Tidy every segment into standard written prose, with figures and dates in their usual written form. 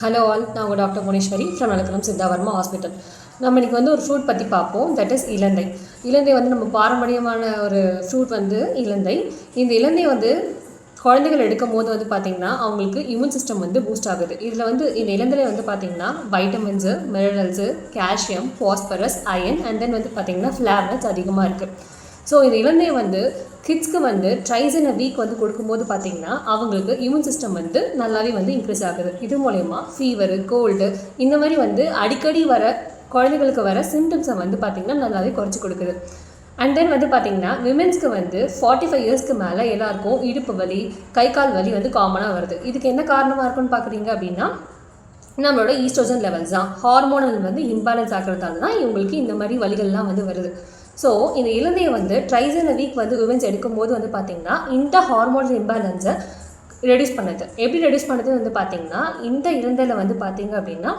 Hello all, நான் உங்கள் doctor Bhuvaneswari from நலக்குளம் சித்தாவர்மா hospital. நம்ம இன்றைக்கி ஒரு ஃப்ரூட் பற்றி பார்ப்போம். தட் இஸ் இலந்தை. இலந்தை நம்ம பாரம்பரியமான ஒரு ஃப்ரூட் இலந்தை. இந்த இலந்தை குழந்தைகள் எடுக்கும் போது பார்த்திங்கன்னா அவங்களுக்கு இம்யூன் சிஸ்டம் பூஸ்ட் ஆகுது. இதில் இந்த இலந்தையில் பார்த்திங்கன்னா vitamins, minerals, calcium, phosphorus, iron and then பார்த்திங்கன்னா ஃப்ளாவனட்ஸ் அதிகமாக இருக்குது. ஸோ இந்த இலந்தையை கிட்ஸ்க்கு ட்ரைஸ் இன் அ வீக் கொடுக்கும்போது பார்த்திங்கன்னா அவங்களுக்கு இம்யூன் சிஸ்டம் நல்லாவே இன்க்ரீஸ் ஆகுது. இது மூலயமா ஃபீவரு, கோல்டு இந்த மாதிரி அடிக்கடி வர குழந்தைகளுக்கு வர சிம்டம்ஸை பார்த்திங்கன்னா நல்லாவே குறைச்சி கொடுக்குது. அண்ட் தென் பார்த்திங்கன்னா விமென்ஸ்க்கு 45 இயர்ஸ்க்கு மேலே எல்லாருக்கும் இடுப்பு வலி, கை கால் வலி காமனாக வருது. இதுக்கு என்ன காரணமாக இருக்குன்னு பார்க்குறீங்க அப்படின்னா நம்மளோட ஈஸ்ட்ரோஜன் லெவல்ஸ் தான். ஹார்மோனல் இம்பேலன்ஸ் ஆகிறதால தான் இவங்களுக்கு இந்த மாதிரி வலிகள்லாம் வருது. ஸோ இந்த இலந்தையை ட்ரைஸ் இன் அ வீக் விமென்ஸ் எடுக்கும்போது பார்த்திங்கன்னா இந்த ஹார்மோனல் இம்பேலன்ஸை ரெடியூஸ் பண்ணுது. எப்படி ரெடியூஸ் பண்ணுது பார்த்திங்கன்னா இந்த இலந்தையில் பார்த்திங்க அப்படின்னா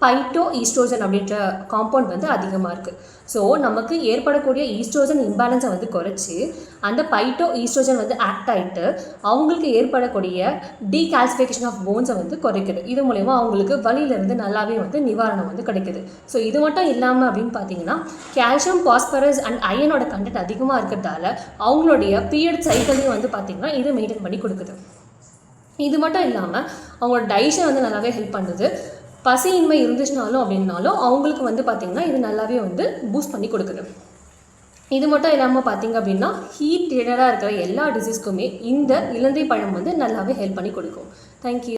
பைட்டோ ஈஸ்ட்ரோஜன் அப்படின்ற காம்பவுண்ட் அதிகமாக இருக்குது. ஸோ நமக்கு ஏற்படக்கூடிய ஈஸ்ட்ரோஜன் இம்பேலன்ஸை குறைச்சி அந்த பைட்டோ ஈஸ்ட்ரோஜன் ஆக்ட் ஆகிட்டு அவங்களுக்கு ஏற்படக்கூடிய டீகால்சிஃபிகேஷன் ஆஃப் போன்ஸை குறைக்குது. இது மூலயமா அவங்களுக்கு வலியிலிருந்து நல்லாவே நிவாரணம் கிடைக்குது. ஸோ இது மட்டும் இல்லாமல் அப்படின்னு பார்த்தீங்கன்னா கால்சியம், பாஸ்பரஸ் அண்ட் அயனோட கண்டென்ட் அதிகமாக இருக்கிறதால அவங்களுடைய பீரியட் சைக்கிளையும் பார்த்திங்கன்னா இது மெயின்டைன் பண்ணி கொடுக்குது. இது மட்டும் இல்லாமல் அவங்களோட டைஜஷன் நல்லாவே ஹெல்ப் பண்ணுது. பசியின்மை இருந்துச்சுனாலும் அப்படின்னாலும் அவங்களுக்கு பார்த்திங்கன்னா இது நல்லாவே பூஸ்ட் பண்ணி கொடுக்குது. இது மட்டும் இல்லாமல் பார்த்திங்க அப்படின்னா ஹீட் ரிலேட்டடாக இருக்கிற எல்லா டிசீஸ்க்குமே இந்த இலந்தை பழம் நல்லாவே ஹெல்ப் பண்ணி கொடுக்கும். தேங்க்யூ.